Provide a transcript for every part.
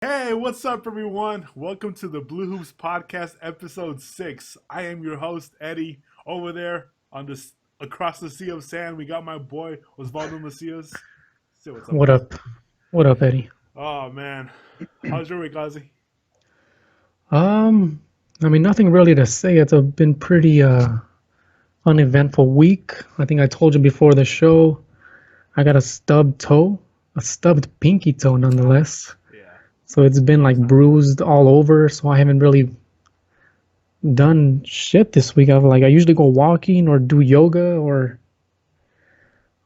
Hey, what's up, everyone? Welcome to the BlooHoops Podcast, Ep.6. I am your host, Eddie. Over there on this across the sea of sand, we got my boy Osvaldo Macias. Say what's up, What Ozzy. up? What up, Eddie? Oh man, how's your week, Ozzy? Um, Nothing really to say. Been pretty uneventful week. I think I told you before the show. I got a stubbed toe, a stubbed pinky toe, Ah, nonetheless. yeah, So it's been like that's not good. bruised all over. So I haven't really done shit this week. I usually go walking or do yoga or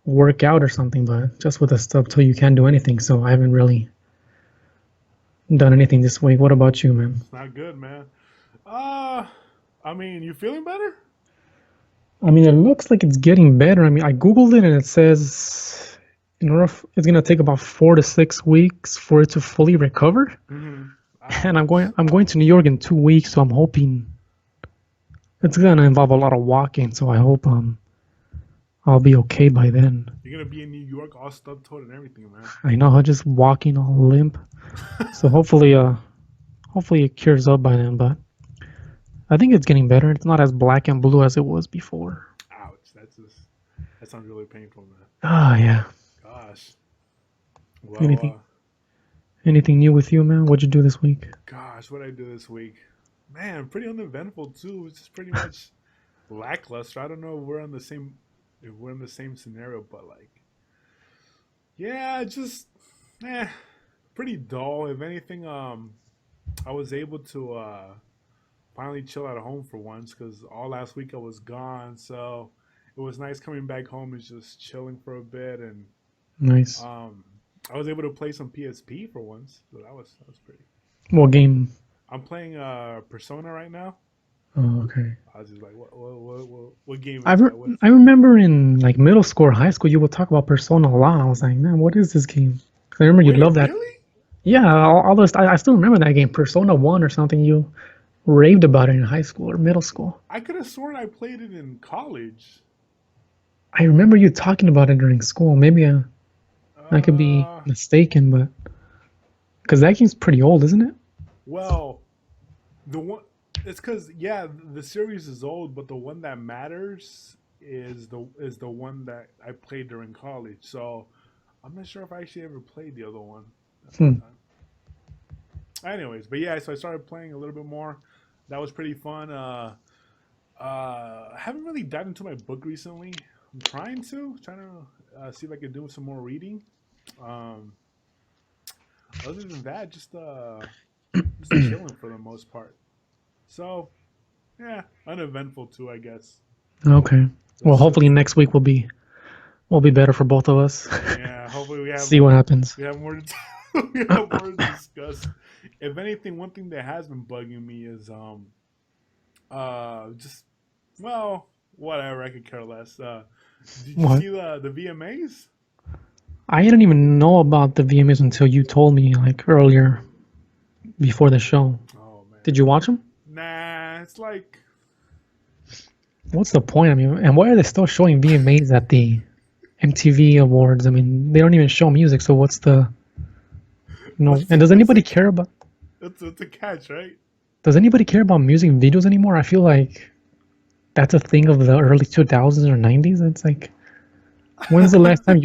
work out or something, but just with a stubbed toe, you can't do anything. So I haven't really done anything this week. What about you, man? It's not good, man. Uh, you feeling better? It looks like it's getting better. I googled it and it says it's gonna take about 4 to 6 weeks for it to fully recover. Mm-hmm. And Ouch. I'm going to New York in 2 weeks, so I'm hoping it's gonna involve a lot of walking. So I hope I'll be okay by then. You're gonna be in New York all stubbed-toed and everything, man. I know, I'm just walking all limp. So hopefully it cures up by then. But I think it's getting better. It's not as black and blue as it was before. Ouch. That sounds really painful, man. Ah, yeah. Gosh. Anything Well, anything new with you, man? What'd you do this week? gosh, what I do this week? Man, pretty uneventful too. It's just pretty much lackluster. I don't know if we're in the same scenario, but like, yeah, just eh, pretty dull. If anything, I was able to finally chill at home for once because all last week I was gone. So it was nice coming back home and just chilling for a bit, and Nice. um, I was able to play some PSP for once. So that was pretty. What game? I'm playing Persona right now. Oh, okay. I was just like, what game I is re- that? What's I remember in like middle school or high school, you would talk about Persona a lot. I was like, man, what is this game? 'Cause I remember you Wait, love that. really? Yeah, all those. I still remember that game, Persona One or something. You raved about it in high school or middle school. I could have sworn I played it in college. I remember you talking about it during school. Maybe I could be Uh, mistaken, but because that game's pretty old, isn't it? well, the one it's because yeah, the series is old, but the one that matters is the one that I played during college. So I'm not sure if I actually ever played the other one at that Hmm. time. Anyways, but yeah, so I started playing a little bit more. That was pretty fun. I haven't really dived into my book recently. I'm trying to see if I can do some more reading. Um, Other than that, just chilling for the most part. So yeah, uneventful too, I guess. Okay. Well, Let's hopefully just next week will be better for both of us. yeah. Hopefully See what happens. we have more we have more to discuss. If anything, one thing that has been bugging me is just well whatever. I could care less. Did you What? see the VMAs? I didn't even know about the VMAs until you told me like earlier before the show. Oh man, Did you watch them? nah. It's like What's the point? And why are they still showing VMAs at the MTV Awards? They don't even show music, so what's the and what's the it's a catch, right? does anybody care about music videos anymore? I feel like that's a thing of the early 2000s or 90s. It's like when's the last time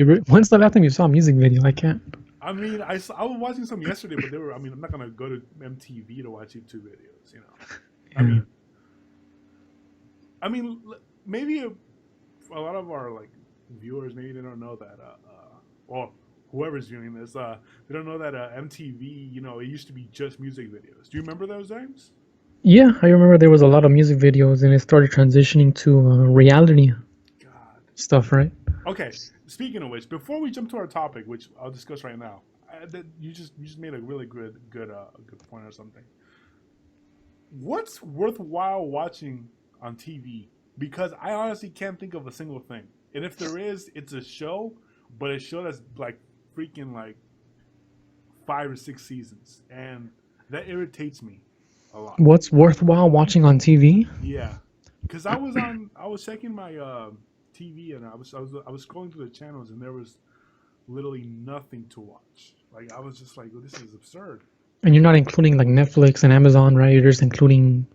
you saw a music video? I can't. I was watching some yesterday, but they were. I mean, I'm not gonna go to MTV to watch YouTube videos. You know, I Yeah. mean, maybe a lot of our like viewers maybe they don't know that. Well, whoever's viewing this, they don't know that MTV. You know, it used to be just music videos. Do you remember those times? Yeah, I remember there was a lot of music videos and it started transitioning to reality God. stuff, right? Okay. Speaking of which, before we jump to our topic, which I'll discuss right now, you just made a really good point or something. What's worthwhile watching on TV? Because I honestly can't think of a single thing. And if there is, it's a show, but a show that's like freaking like 5 or 6 seasons, and that irritates me a lot. What's worthwhile watching on TV? Yeah, because I was checking my TV and I was scrolling through the channels and there was literally nothing to watch. Like I was just like, well, this is absurd. And you're not including like Netflix and Amazon, right? You're just including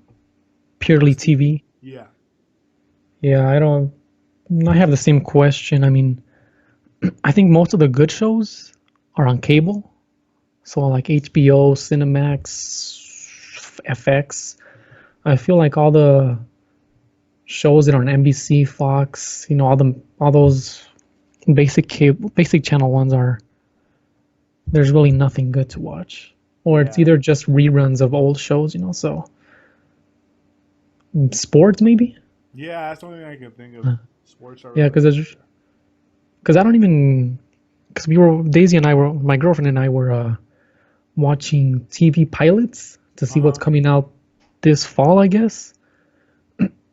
purely Just the TV. yeah, Yeah, I have the same question. I mean, I think most of the good shows are on cable. So like HBO, Cinemax, FX. I feel like all the shows that are on NBC, Fox, all those basic channel ones are there's really nothing good to watch. Or it's yeah, either just reruns of old shows. So sports maybe? yeah. That's the only thing I can think of. Uh, Sports are Yeah, really up there. because I don't even because Daisy and I were my girlfriend and I were watching TV pilots to see what's Uh-huh. coming out this fall, I guess.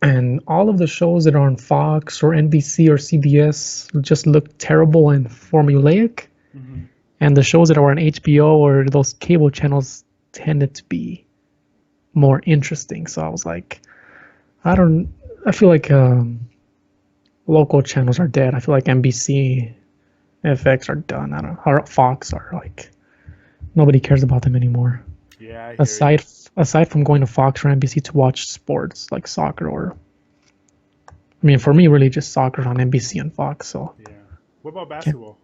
And all of the shows that are on Fox or NBC or CBS just look terrible and formulaic. Hmm. And the shows that are on HBO or those cable channels tended to be more interesting. So I was like, I don't, I feel like local channels are dead. I feel like NBC, FX are done. I don't, or Fox are like, nobody cares about them anymore. Yeah, I hear you. Aside aside from going to Fox or NBC to watch sports like soccer or I mean for me really just soccer on NBC and Fox. So Yeah. What about can't, basketball?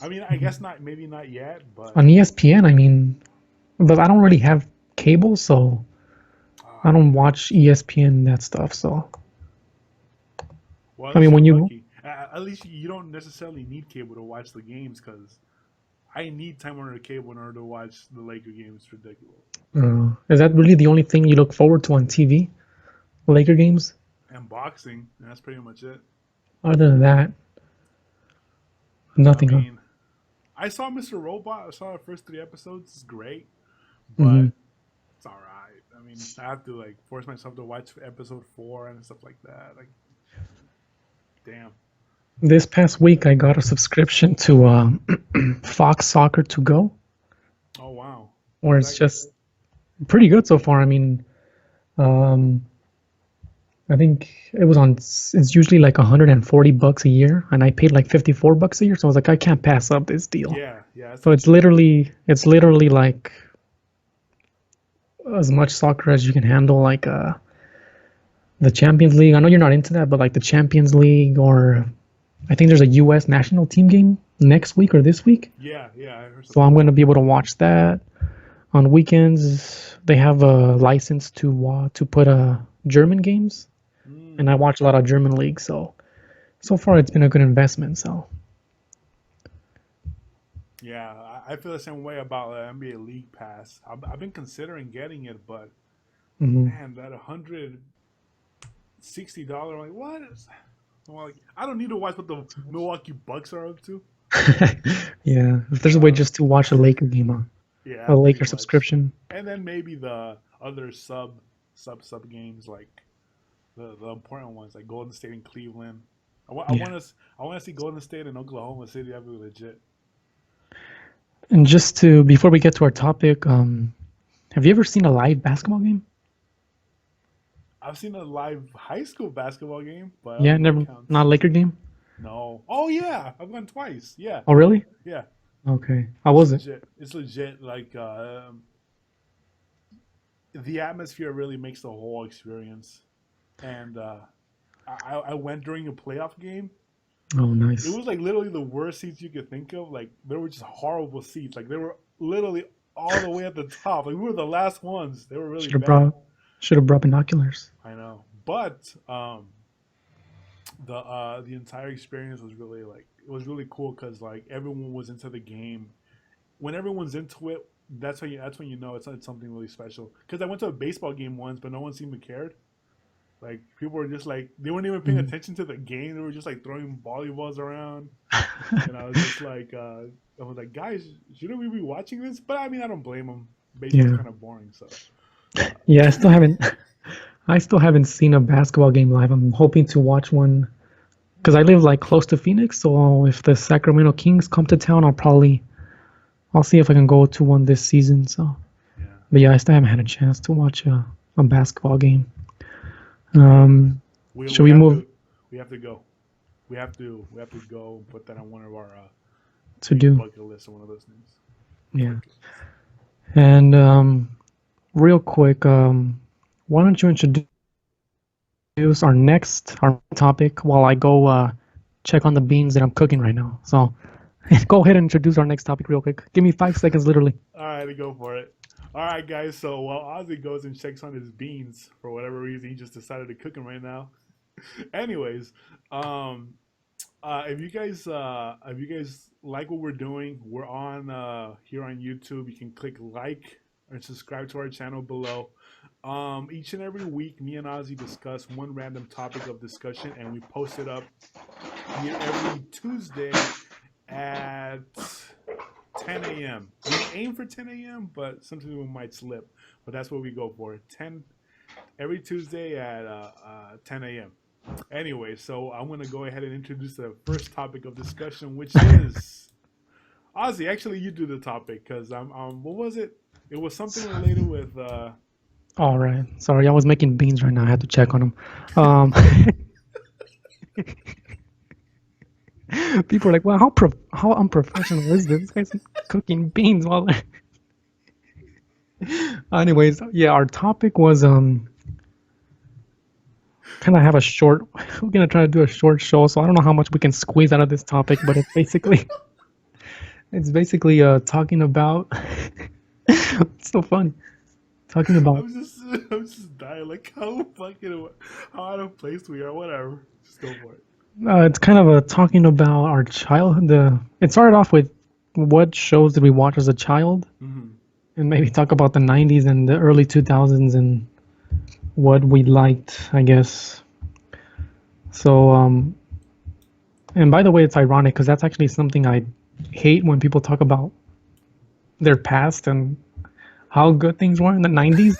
I mean, I guess not. Maybe not yet, but on ESPN, I mean, but I don't really have cable, so I don't yeah. watch ESPN that stuff. So Well, at I least mean you're when you lucky. At least you don't necessarily need cable to watch the games because I need Time Warner Cable in order to watch the Laker games. It's ridiculous. is that really the only thing you look forward to on TV? Laker games? And boxing, and that's pretty much it. Other than that, I nothing. Huh? mean, I saw Mr. Robot. I saw the first 3 episodes. It's great, Hmm. but it's all right. I mean, I have to like force myself to watch episode 4 and stuff like that. Like, damn. This past week, I got a subscription to Fox Soccer to Go, Oh wow. where How's it's that go? just pretty good so far. I mean, um, I think it was on. It's usually like $140 a year, and I paid like $54 a year. So I was like, I can't pass up this deal. Yeah, yeah, that's So not it's too bad. literally like as much soccer as you can handle, like the Champions League. I know you're not into that, but like the Champions League, or I think there's a U.S. national team game next week or this week. Yeah, yeah, I heard So something I'm about going to that. be able to watch that on weekends. They have a license to put German games, and I Mm. watch a lot of German league. So far it's been a good investment. So Yeah, I feel the same way about NBA League Pass. I've been considering getting it, but mhm. man, that $160, like what is? Well, like, I don't need to watch what the Milwaukee Bucks are up to. Yeah, if there's a way Uh, just to watch a Laker game, yeah, a pretty Laker much. subscription. And then maybe the other sub games like the important ones like Golden State and Cleveland. Yeah. I want to see Golden State and Oklahoma City. That'd be legit. And just to before we get to our topic, have you ever seen a live basketball game? I've seen a live high school basketball game, but I don't Yeah, think that never, not a counts. Laker game. No. Oh yeah, I've gone twice. Yeah, Oh, really? yeah. Okay. How was it? It's legit. Like the atmosphere really makes the whole experience. And I went during a playoff game. Oh, It nice. was like literally the worst seats you could think of. Like there were just horrible seats. Like they were literally all the way at the top. Like we were the last ones. They were really Should have bad. brought should have brought binoculars. I know, but the entire experience was really like it was really cool because like everyone was into the game. When everyone's into it, that's when you know it's something really special. Because I went to a baseball game once, but no one seemed to cared. Like people were just like they weren't even paying Mm. attention to the game. They were just like throwing volleyballs around, and I was just like, I was like, guys, shouldn't we be watching this? But I mean, I don't blame them. Baseball's Yeah. kind of boring, so Yeah, I still haven't seen a basketball game live. I'm hoping to watch one because I live like close to Phoenix. So if the Sacramento Kings come to town, I'll see if I can go to one this season. So, yeah, but yeah, I still haven't had a chance to watch a basketball game. yeah. Um, should We we have move? to we have to go. We have to go and put that on one of our to Be a do. bucket list or one of those things. Yeah. Bucket list. And real quick, why don't you introduce our topic while I go check on the beans that I'm cooking right now. So go ahead and introduce our next topic real quick. Give me 5 seconds, literally. All right, go for it. All right, guys. So while Ozzy goes and checks on his beans for whatever reason, he just decided to cook them right now. Anyways, um, if you guys like what we're doing, we're on here on YouTube. You can click like and subscribe to our channel below. Each and every week, me and Ozzy discuss one random topic of discussion, and we post it up here every Tuesday at 10 a.m. We aim for 10 a.m., but sometimes we might slip. But that's what we go for. 10 every Tuesday at 10 a.m. Anyway, so I'm going to go ahead and introduce the first topic of discussion, which is Ozzy. Actually, you do the topic because what was it? It was something related with. All right. Sorry, I was making beans right now. I had to check on them. People are like, "Wow, how unprofessional is this? This guy's cooking beans while." Anyways, yeah, our topic was kind of have a short. We're gonna try to do a short show, so I don't know how much we can squeeze out of this topic, but it's basically talking about. It's so funny talking about. I'm just dying. Like how out of place we are. Whatever. Just go for it. It's kind of a talking about our childhood. It started off with what shows did we watch as a child, Mm-hmm. and maybe talk about the '90s and the early 2000s and what we liked, I guess. So, and by the way, it's ironic because that's actually something I hate when people talk about their past and how good things were in the '90s.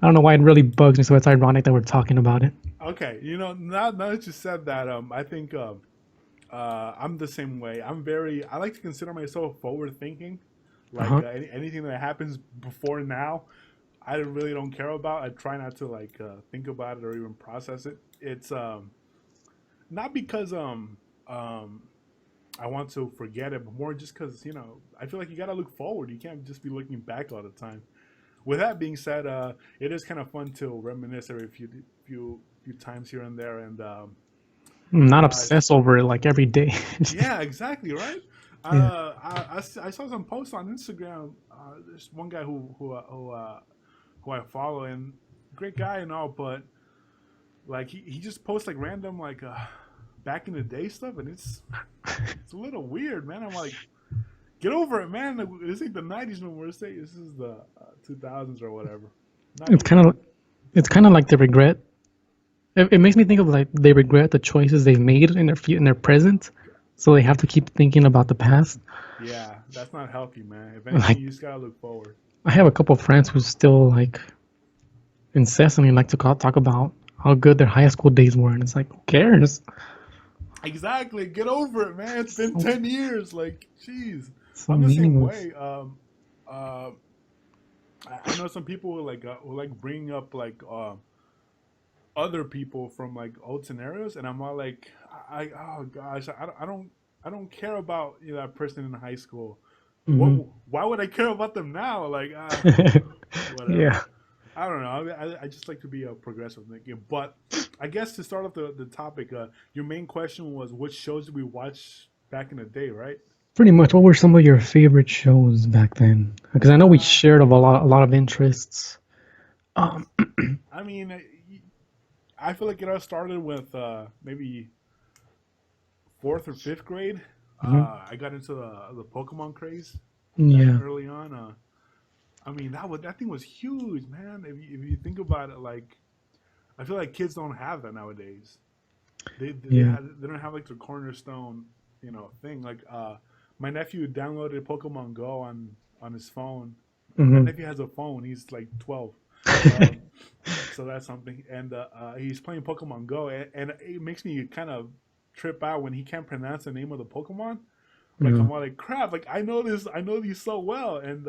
I don't know why it really bugs me, so it's ironic that we're talking about it. Okay, now that you said that, I think I'm the same way. I like to consider myself forward thinking. Like Uh-huh. anything that happens before now, I really don't care about. I try not to think about it or even process it. It's not because um I want to forget it, but more just because I feel like you gotta look forward. You can't just be looking back all the time. With that being said, it is kind of fun to reminisce every few times here and there, and I'm not uh, obsessed over it like every day. yeah, exactly, right. Yeah. I saw some posts on Instagram. There's one guy who I follow, and great guy and all, but like he just posts like random back in the day stuff, and it's a little weird, man. I'm like, get over it, man. This ain't the '90s no more. This is the 2000s or whatever. Not It's even. kind of it's kind of like the regret. It makes me think of like they regret the choices they've made in their present, so they have to keep thinking about the past. Yeah, that's not healthy, man. If anything, Like you just gotta look forward. I have a couple of friends who still like incessantly like to talk about how good their high school days were, and it's like, who cares? Exactly. Get over it, man. It's been So 10 years. Like, jeez. so I'm the same meaningless. way. Uh, I know some people who like bring up other people from like old scenarios, and I'm all like, oh gosh, I don't care about that person in high school. What? Hmm. Why would I care about them now? Like, whatever. Yeah. I don't know. I just like to be a progressive thinking. But I guess to start off the topic, your main question was what shows did we watch back in the day, right? Pretty much. What were some of your favorite shows back then? Because I know we Uh, shared a lot of interests. Um, I mean, I feel like it all started with maybe fourth or fifth grade. mhm. I got into the Pokemon craze that Yeah. early on. I mean, that thing was huge, man. If you think about it, like I feel like kids don't have that nowadays. Yeah. They don't have like the cornerstone thing. Like my nephew downloaded Pokemon Go on his phone. My Hmm. nephew has a phone. He's like 12. Um, so that's something. And he's playing Pokemon Go, and it makes me kind of trip out when he can't pronounce the name of the Pokemon. Like Yeah. I'm all like, crap! Like I know these so well, and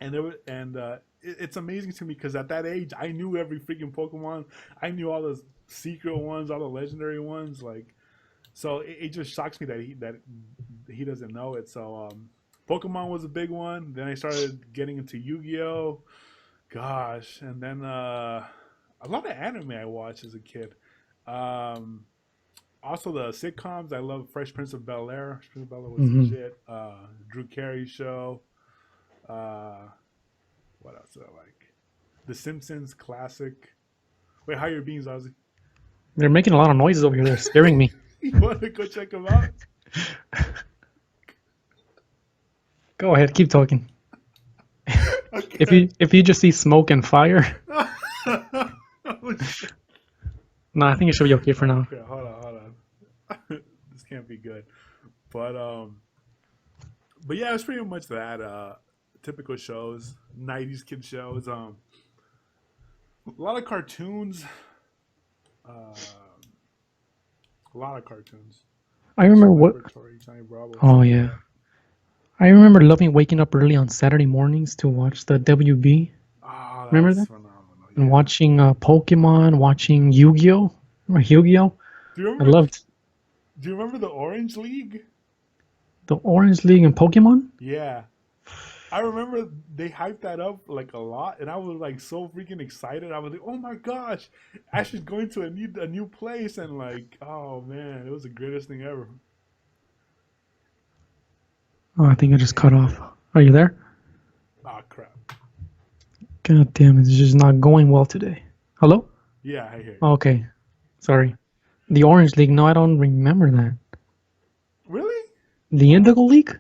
there were, and it's amazing to me because at that age I knew every freaking Pokemon. I knew all the secret ones, all the legendary ones. Like So it just shocks me that he doesn't know it. So Pokemon was a big one. Then I started getting into Yu-Gi-Oh. Gosh, and then a lot of anime I watched as a kid. Um, Also the sitcoms. I love Fresh Prince of Bel Air. Fresh Prince of Bel Air was Hmm. legit. Drew Carey show. Uh, what else did I like? The Simpsons classic. Wait, how are your beans, Ozzy? They're making a lot of noises over here. They're scaring me. You want to go check them out? Go ahead, keep talking. Okay. If you just see smoke and fire, Oh, shit. no, I think it should be okay for now. Okay, hold on. This can't be good. But yeah, it's pretty much that. Typical shows, '90s kid shows. A lot of cartoons. Uh, a lot of cartoons. I remember Cartoon what. Laboratory, Johnny Bravo, Oh stuff like yeah, that. I remember loving waking up early on Saturday mornings to watch the WB. Ah, that Remember was that? phenomenal. And Yeah. watching Pokemon, watching Yu-Gi-Oh. Remember Yu-Gi-Oh? Do you I remember? loved Do you remember the Orange League? the Orange League and Pokemon. Yeah. I remember they hyped that up like a lot, and I was like so freaking excited. I was like, "Oh my gosh, Ash is going to a new place!" And like, oh man, it was the greatest thing ever. Oh, I think I just cut off. Are you there? Ah, crap. God damn, it's just not going well today. Hello? Yeah, I hear you. Okay, sorry. The Orange League. No, I don't remember that. Really? The Indigo League?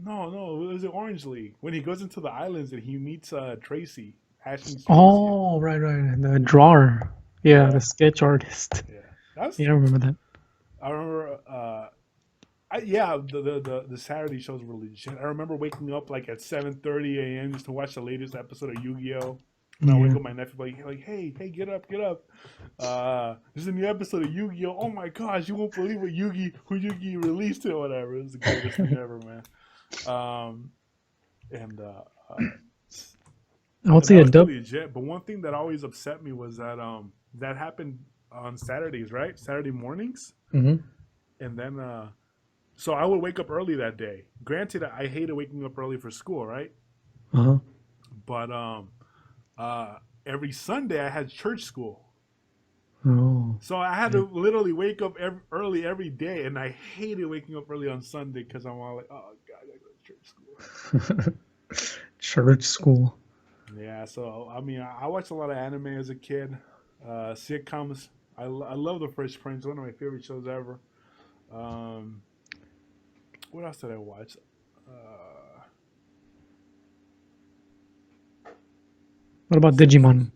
No, it was the Orange League when he goes into the islands and he meets Tracy. Ash meets Tracy. Oh, right. The drawer. Yeah, Yeah, the sketch artist. yeah. That's Yeah, I remember that. I remember. Yeah, the Saturday shows were legit. I remember waking up like at 7:30 a.m. just to watch the latest episode of Yu-Gi-Oh. And I wake Yeah. up my nephew like, hey, get up, get up. There's a new episode of Yu-Gi-Oh. Oh my gosh, you won't believe what Yu-Gi released it or whatever. It was the greatest thing ever, man. Um, and I would and say that a was dub. pretty legit. But one thing that always upset me was that that happened on Saturdays, right? Saturday mornings, Mm-hmm. and then so I would wake up early that day. Granted, I hated waking up early for school, right? Uh-huh. But every Sunday I had church school, Oh. so I had Yeah. to literally wake up early every day, and I hated waking up early on Sunday because I'm all like, oh god, I gotta go to church school. Church school. Yeah, so I mean, I watched a lot of anime as a kid, sitcoms. I love The Fresh Prince, one of my favorite shows ever. Um, what else did I watch? Uh, What about Simpsons. Digimon?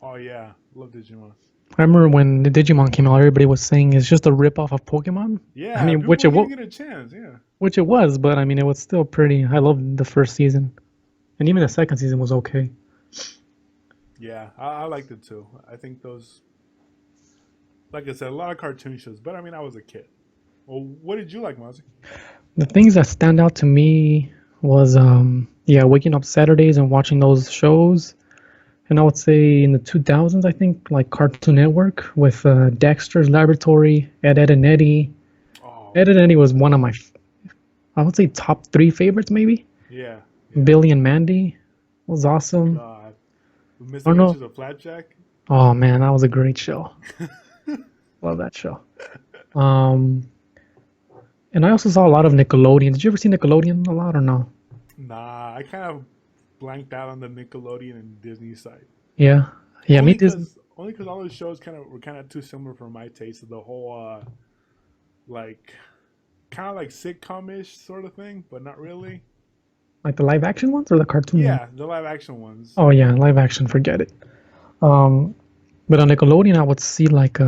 Oh yeah, love Digimon. I remember when the Digimon came out, everybody was saying it's just a rip-off of Pokemon. I Yeah, mean, people were giving it a chance. Yeah, which it was, but I mean, it was still pretty. I loved the first season, and even the second season was okay. yeah, I liked it too. I think those, like I said, a lot of cartoon shows. But I mean, I was a kid. Well, what did you like, Mozzie? The things that stand out to me was, yeah, waking up Saturdays and watching those shows. And I would say in the 2000s, I think, like Cartoon Network with Dexter's Laboratory, Ed, and Eddy. Oh Ed and Eddy man, was one of my, I would say, top three favorites, maybe. yeah, yeah. Billy and Mandy was awesome. God, the I don't know. Misadventures of Flapjack. Oh man, that was a great show. Love that show. Um, and I also saw a lot of Nickelodeon. Did you ever see Nickelodeon a lot or no? Nah, I kind of blanked out on the Nickelodeon and Disney side. Yeah, yeah. Me, Disney. Only because all those shows were kind of too similar for my taste. The whole like kind of like sitcom-ish sort of thing, but not really. Like the live action ones or the cartoon ones? Yeah, the live action ones. Oh yeah, live action. Forget it. Um, but on Nickelodeon, I would see like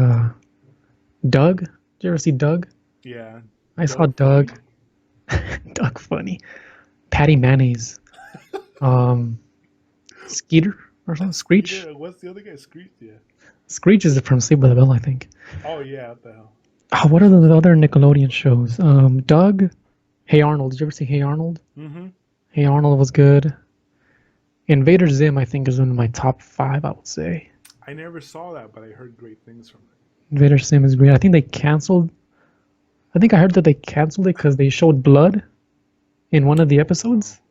Doug. Did you ever see Doug? Yeah, I saw Doug Funny. Doug. Doug Funny. Patty Mayonnaise. Um, Skeeter or something. Screech. Peter, what's the other guy? Screech. Yeah. Screech is from Saved by the Bell, I think. Oh yeah, what the hell? Oh, what are the other Nickelodeon shows? Doug. Hey Arnold. Did you ever see Hey Arnold? Mm-hmm. Hey Arnold was good. Invader Zim, I think, is one of my top five, I would say. I never saw that, but I heard great things from it. Invader Zim is great. I think they canceled I think I heard that they canceled it because they showed blood in one of the episodes.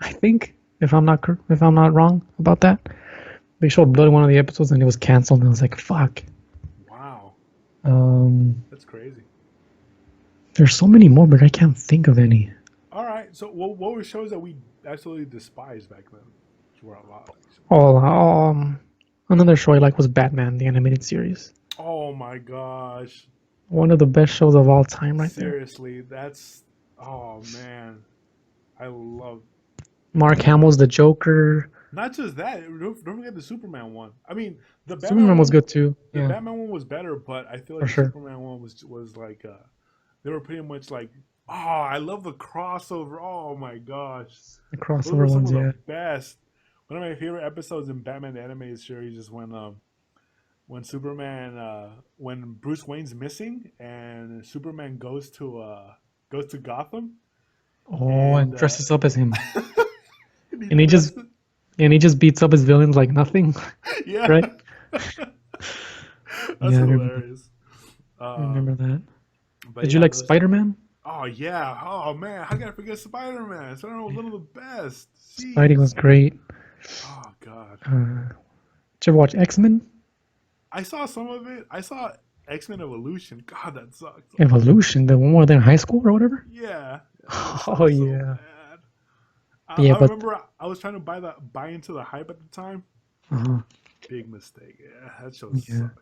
I think, if I'm not wrong about that, they showed blood in one of the episodes and it was canceled. And I was like, fuck. Wow, that's crazy. There's so many more, but I can't think of any. All right, so what were shows that we absolutely despised back then? Which were a lot. Actually. Oh, another show I like was Batman, the animated series. Oh my gosh! One of the best shows of all time, right Seriously, that's oh man, I love. Mark Hamill's the Joker. Not just that. Don't forget the Superman one. I mean, the Batman Superman was one, good too. the Yeah, Batman one was better, but I feel like for the sure. Superman one was like they were pretty much like, oh, I love the crossover. Oh my gosh, The those were crossover some ones, of yeah. the best. One of my favorite episodes in Batman the Animated Series is when Superman when Bruce Wayne's missing and Superman goes to Gotham Oh, and and dresses up as him, and and he just dresses- beats up his villains like nothing, yeah, right? that's Yeah, I remember, hilarious. I remember that. But Did yeah, you like those- Spider-Man? Oh yeah, oh man, how can I forget Spider-Man? Spider-Man was one of the best. Spidey Jeez. was great. Oh god, Did you ever watch X-Men? I saw some of it. I saw X-Men Evolution. God, that sucked. Evolution, the one where they're in high school or whatever? Yeah. Oh, yeah. Bad. Yeah, I but remember I was trying to buy into the hype at the time. uh Big mistake. Yeah, that show yeah. sucked.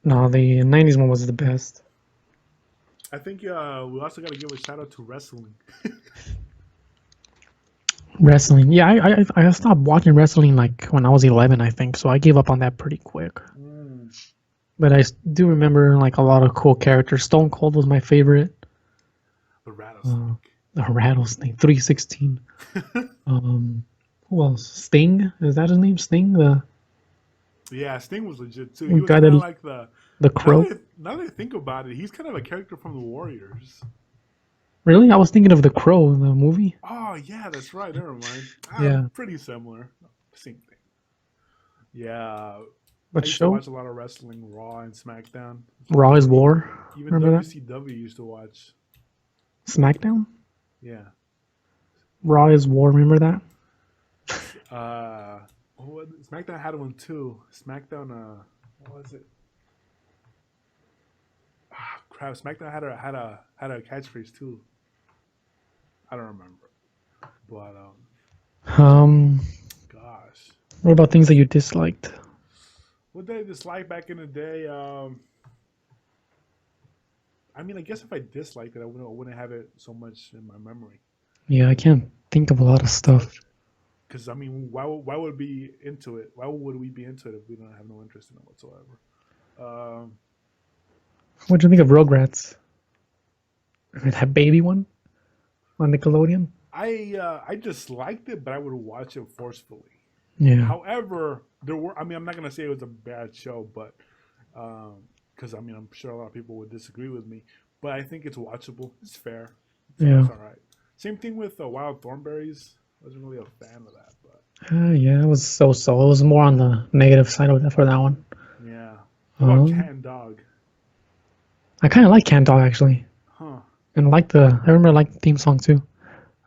No, the 90s one was the best. I think we also got to give a shout out to wrestling. Wrestling. Yeah, I stopped watching wrestling like when I was 11, I think, so I gave up on that pretty quick. But I do remember like a lot of cool characters. Stone Cold was my favorite. The rattlesnake. The rattlesnake, 316. Who else? Sting? Is that his name? Sting? The Yeah, Sting was legit too. He was guy kind of that- like the Crow? Now that I think about it, he's kind of a character from the Warriors. Really? I was thinking of the Crow, the movie. Oh yeah, that's right. Never mind. Yeah. Pretty similar. Same thing. Yeah. But I used to show? watch a lot of wrestling, Raw and SmackDown. Raw is War. Even Remember that? WCW used to watch. SmackDown? Yeah. Raw is War, remember that? SmackDown had one too. SmackDown. What was it? Crap! SmackDown had a catchphrase too. I don't remember. But gosh, What about things that you disliked? what did I dislike back in the day? I mean, I guess if I disliked it, I wouldn't have it so much in my memory. Yeah, I can't think of a lot of stuff. Because I mean, why would we be into it? Why would we be into it if we don't have no interest in it whatsoever? What do you think of Rugrats? That baby one on Nickelodeon? I just liked it, but I would watch it forcefully. Yeah. However, I mean, I'm not gonna say it was a bad show, but because I mean, I'm sure a lot of people would disagree with me, but I think it's watchable. It's fair. Yeah. It's all right. Same thing with Wild Thornberries. I wasn't really a fan of that, but Yeah, it was so-so. It was more on the negative side of that for that one. yeah. What about Um, Cat and Dog? I kind of like Cat Dog actually, Huh. and I remember I liked the theme song too.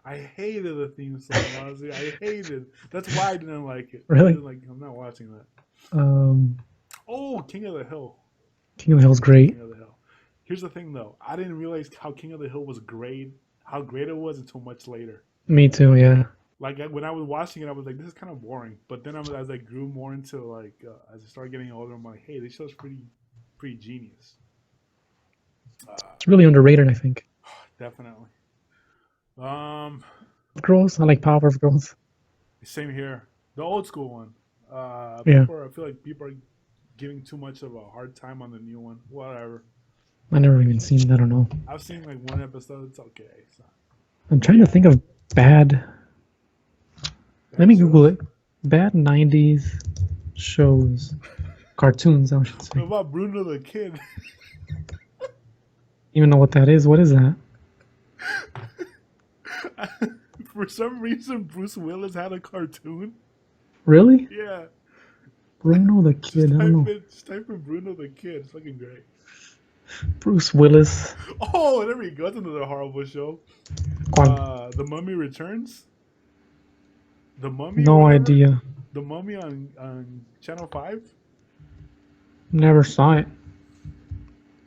I hated the theme song, honestly. I hated. That's why I didn't like it. Really? I'm not watching that. Oh, King of the Hill. King of the Hill's great. King of the Hill. Here's the thing, though. I didn't realize how King of the Hill was great, how great it was until much later. Me too. Yeah. Like when I was watching it, I was like, "This is kind of boring." But then as I grew more into as I started getting older, I'm like, "Hey, this show's pretty genius." It's really underrated, I think. Definitely. Girls, I like Powerpuff Girls. Same here. The old school one. Yeah. I feel like people are giving too much of a hard time on the new one. Whatever. I never even seen it. I don't know. I've seen like one episode. It's okay. It's not I'm trying to think of bad. Let me Google it. Bad 90s shows. Cartoons, I should What say. about Bruno the Kid? Even know what that is. What is that? For some reason, Bruce Willis had a cartoon. Really? Yeah. Bruno the Kid. I don't know. Just type in Bruno the Kid. It's fucking great. Bruce Willis. Oh, there we go. That's another horrible show. ¿Cuál? The Mummy Returns. The Mummy or No whatever. idea. The Mummy on Channel 5. Never saw it.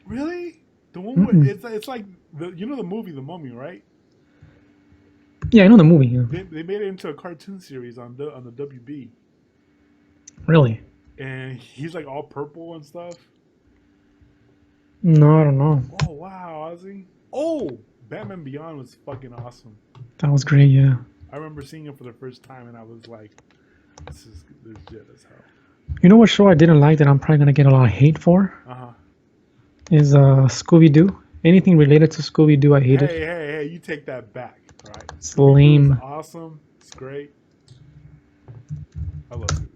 Really? The one where it's like the the movie The Mummy, right? Yeah, I know the movie. Yeah. They made it into a cartoon series on the WB. Really? And he's like all purple and stuff. No, I don't know. Oh wow, Ozzy. Oh, Batman Beyond was fucking awesome. That was great, yeah. I remember seeing it for the first time and I was like, this is legit as hell. You know what show I didn't like that I'm probably gonna get a lot of hate for? Is Scooby-Doo. Anything related to Scooby-Doo, I hate it. Hey, you take that back, all right? It's lame. It's awesome. It's great. I love it.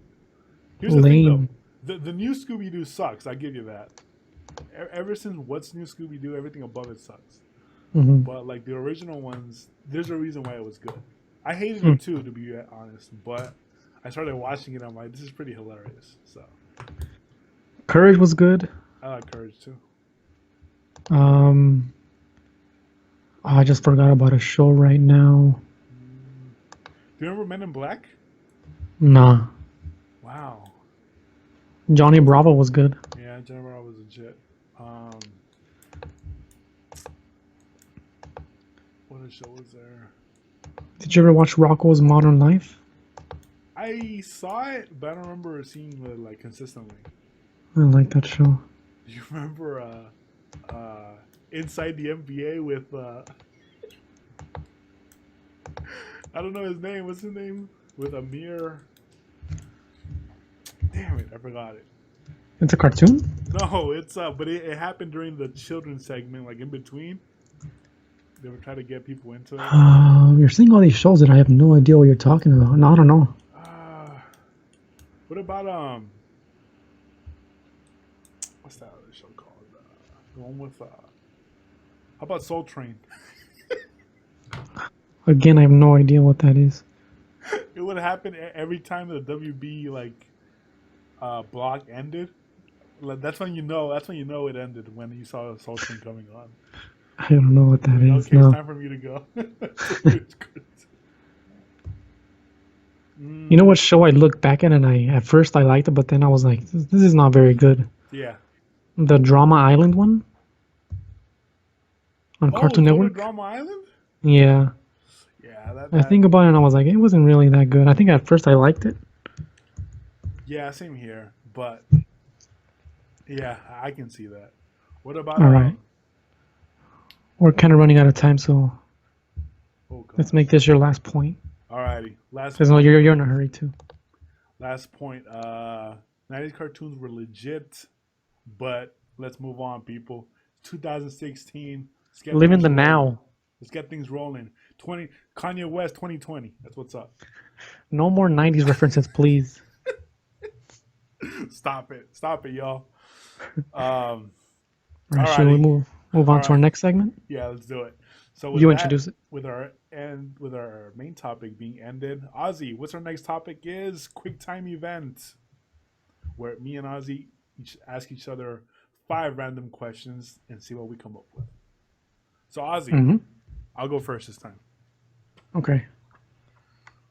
Here's the Lame. thing, though. The new Scooby-Doo sucks. I give you that. Ever since What's New Scooby-Doo, everything above it sucks. Mm-hmm. But like the original ones, there's a reason why it was good. I hated it too, to be honest. But I started watching it. I'm like, this is pretty hilarious. So Courage was good. I like Courage too. I just forgot about a show right now. Do you remember Men in Black? Nah. Wow. Johnny Bravo was good. Yeah, Jennifer was legit. What other show was there? Did you ever watch Rocko's Modern Life? I saw it, but I don't remember seeing it like consistently. I like that show. Do you remember Inside the NBA with I don't know his name. What's his name? With Amir. Damn it, I forgot it. It's a cartoon? No, it's but it happened during the children's segment, like in between. They were trying to get people into it. You're seeing all these shows that I have no idea what you're talking about. No, I don't know. What about what's that other show called? The one with how about Soul Train? Again, I have no idea what that is. It would happen every time the WB block ended. That's when you know it ended, when you saw Soul Train coming on. I don't know what that is. Okay, no. It's time for me to go. You know what show I looked back at and at first I liked it, but then I was like, this is not very good. Yeah. The Drama Island one on Cartoon Network. Drama Island? Yeah. Yeah. I think about it and I was like, it wasn't really that good. I think at first I liked it. Yeah, same here. But yeah, I can see that. What about? All right. We're kind of running out of time, so let's make this your last point. Alrighty, last. Because no, you're in a hurry too. Last point. 90s cartoons were legit, but let's move on, people. 2016. Live in the now. Let's get things rolling. Kanye West 2020. That's what's up. No more 90s references, please. Stop it, y'all. Right, should we move on to our next segment? Yeah, let's do it. So you introduce it. With our main topic being ended, Ozzy, what's our next topic is Quicktime Events, where me and Ozzy ask each other 5 random questions and see what we come up with. So Ozzy, I'll go first this time. Okay.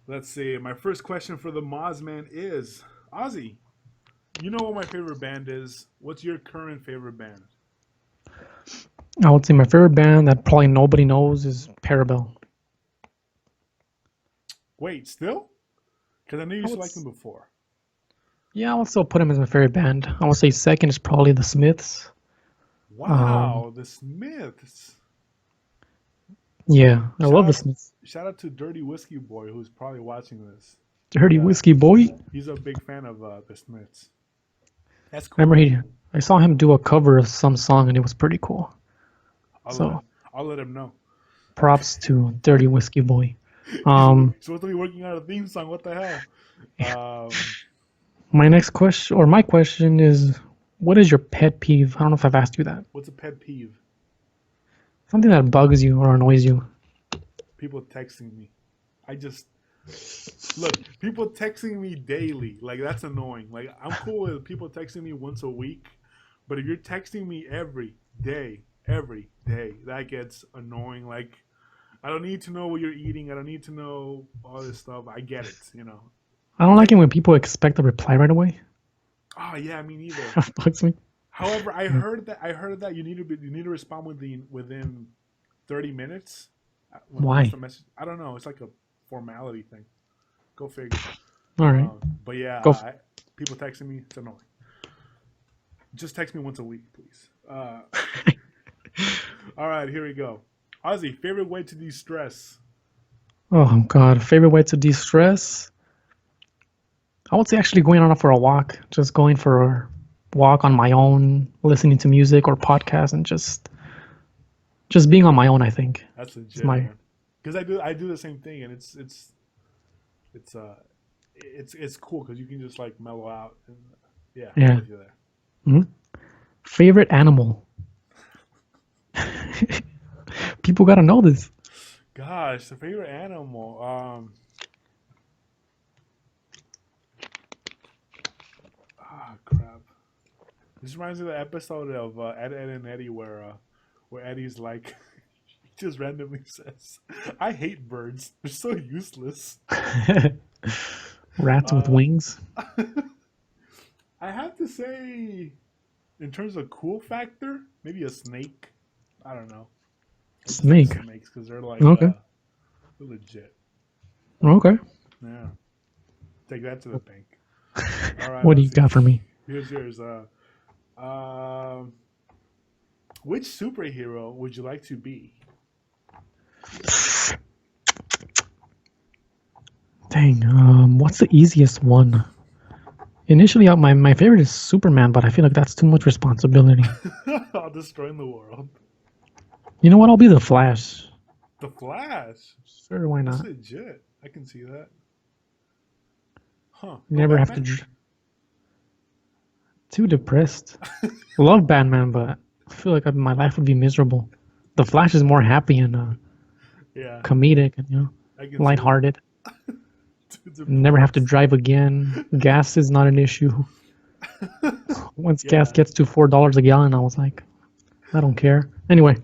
Let's see. My first question for the Mozman is, Ozzy, you know what my favorite band is. What's your current favorite band? I would say my favorite band that probably nobody knows is Parabel. Wait, still? Because I knew you used to like them before. Yeah, I would still put them as my favorite band. I would say second is probably the Smiths. Wow, the Smiths. Yeah, I love the Smiths. Shout out to Dirty Whiskey Boy, who's probably watching this. Dirty Whiskey Boy? He's a big fan of the Smiths. That's cool. Remember, I saw him do a cover of some song, and it was pretty cool. I'll let him know. Props to Dirty Whiskey Boy. Supposed to be working on a theme song. What the hell? My question is, what is your pet peeve? I don't know if I've asked you that. What's a pet peeve? Something that bugs you or annoys you. People texting me. Look, people texting me daily. Like, that's annoying. Like, I'm cool with people texting me once a week. But if you're texting me every day, every day. That gets annoying. Like, I don't need to know what you're eating. I don't need to know all this stuff. I get it, you know. I don't like it Text. when people expect a reply right away. Oh yeah, me neither. That bugs me. However, I Yeah. heard that you need to respond within 30 minutes. Once the Why? message, I don't know. It's like a formality thing. Go figure. All right. But yeah, Go. people texting me. It's annoying. Just text me once a week, please. All right, here we go. Ozzy, favorite way to de-stress? Oh God. Favorite way to de-stress? I would say actually going on for a walk. Just going for a walk on my own, listening to music or podcasts, and just being on my own. I think That's it's legit, my man. Because I do the same thing, and it's cool because you can just like mellow out. And, yeah, I'm yeah. with you there. Mhm. Favorite animal? People gotta know this. Gosh, the favorite animal. Crap. This reminds me of the episode of Ed and Eddie where Eddie's like, he just randomly says, "I hate birds. They're so useless." Rats with Uh, wings. I have to say, in terms of cool factor, maybe a snake. I don't know. I just like Snake. snakes because they're Okay. they're legit. Okay. Yeah, take that to the bank. All right, What do you Ozzy. got for me? Here's yours. Um, which superhero would you like to be? Dang. What's the easiest one? Initially, my favorite is Superman, but I feel like that's too much responsibility. I'll destroying the world. You know what? I'll be the Flash. The Flash. Sure, why That's not? legit. I can see that. Huh? No Never have to. Batman? Too depressed. Love Batman, but I feel like my life would be miserable. The Flash is more happy and Yeah, comedic and I can see that. lighthearted. Too Never have to depressed. drive again. Gas is not an issue. Once gas Yeah, gets to $4 a gallon, I was like, I don't care. Anyway,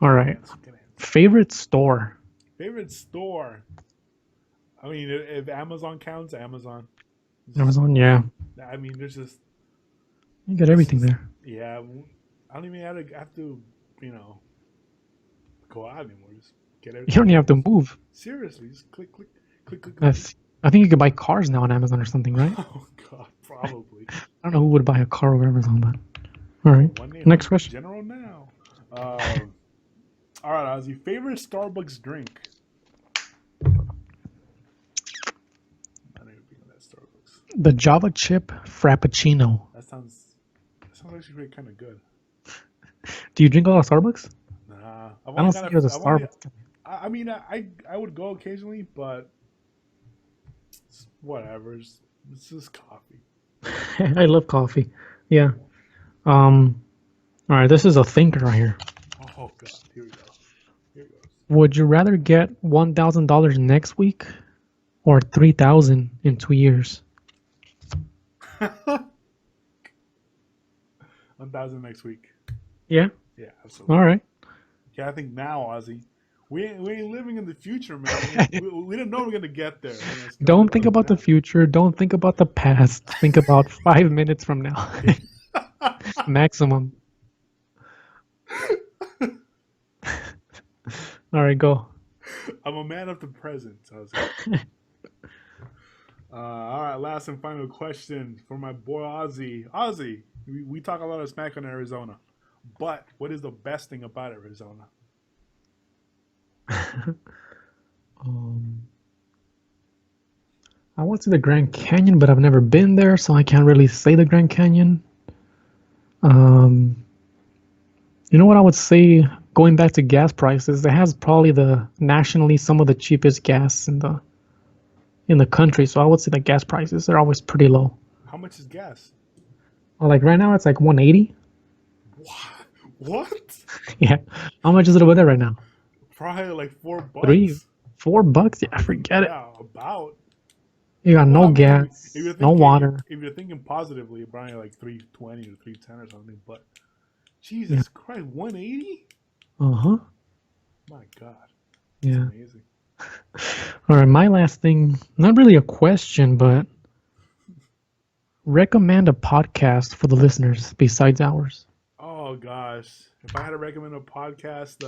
all good right. answer. Good answer. Favorite store? Favorite store? I mean, if Amazon counts, Amazon. Just, Amazon. Yeah, I mean, you got it's everything just, there. yeah. I don't even have to, you know, go out anymore. Just get You everything don't even have to delivered. move. Seriously, just click, click, click, click, click, click. That's, I think you could buy cars now on Amazon or something, right? Oh God, probably. I don't know who would buy a car over Amazon, but all right. Call one eight Next hundred question. General now. All right, Ozzy. Favorite Starbucks drink? I don't even think of that Starbucks. The Java chip Frappuccino. That sounds actually kind of good. Do you drink a lot of Starbucks? Nah, I don't see you as a I've only. Starbucks guy. I mean, I would go occasionally, but it's whatever. It's just coffee. I love coffee. Yeah. Um. All right. This is a thinker right here. Oh God, here we go. Here it Would you rather get $1,000 next week or 3,000 in 2 years? goes. 1,000 next week. Yeah. Yeah, All absolutely. right. Yeah, I think now, Ozzy. We ain't living in the future, man. We didn't know we're gonna get there. Let's go Don't think about the now. future. Don't think about the past. Think about 5 minutes from now. Maximum. All right, go. I'm a man of the present, Ozzy. All right, last and final question for my boy Ozzy. Ozzy, we talk a lot of smack on Arizona, but what is the best thing about Arizona? Um, I went to the Grand Canyon, but I've never been there, so I can't really say the Grand Canyon. Um, you know what I would say? Going back to gas prices, it has probably the nationally some of the cheapest gas in the country. So I would say the gas prices are always pretty low. How much is gas? Like right now, it's like 180. What? What? Yeah. How much is it over there right now? Probably like Three, $4. $4? Yeah, forget it. Yeah, about. You got Well, no I mean, gas, no water. if you're thinking positively, probably like 320 or 310 or something. But Yeah. Jesus Christ, 180? Uh-huh. My God. That's Yeah. amazing. All right, my last thing, not really a question, but recommend a podcast for the listeners besides ours. Oh gosh. If I had to recommend a podcast,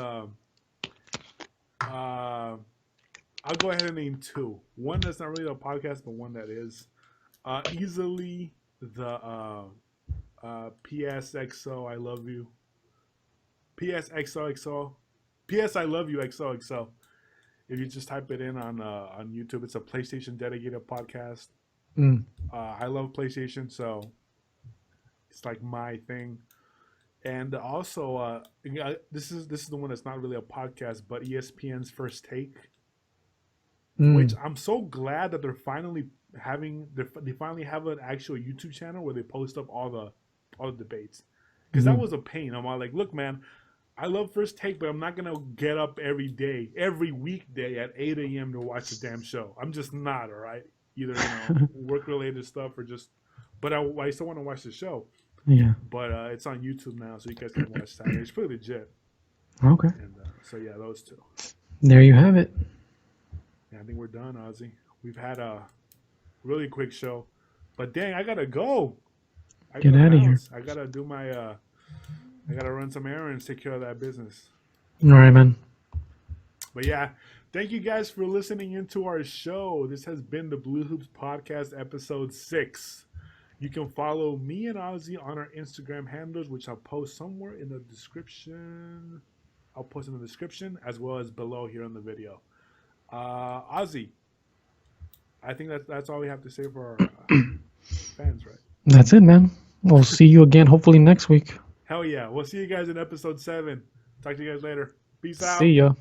I'll go ahead and name two. One that's not really a podcast, but one that is. Easily the PSXO I love you. PSXOXO. PS I love you XOXO. If you just type it in on YouTube, it's a PlayStation dedicated podcast. Mm. I love PlayStation, so it's like my thing. And also, this is the one that's not really a podcast, but ESPN's First Take, which Mm. I'm so glad that they're finally they finally have an actual YouTube channel where they post up all the debates, because that Mm. was a pain. I'm all like, look, man, I love First Take, but I'm not gonna get up every day, every weekday at 8 a.m. to watch the damn show. I'm just not, all right. Either work related stuff or just, but I still want to watch the show. Yeah. But it's on YouTube now, so you guys can watch that. It's pretty legit. Okay. And so yeah, those two. There you have it. Yeah, I think we're done, Ozzy. We've had a really quick show, but dang, I gotta go. I Get gotta out of here. bounce. I gotta do my. I gotta run some errands, take care of that business. All right, man. But yeah, thank you guys for listening into our show. This has been the BlooHoops Podcast, Ep.6. You can follow me and Ozzy on our Instagram handles, which I'll post somewhere in the description. I'll post in the description as well as below here on the video. Ozzy, I think that's all we have to say for our fans, right? That's it, man. We'll see you again hopefully next week. Hell yeah. We'll see you guys in episode 7. Talk to you guys later. Peace out. See ya.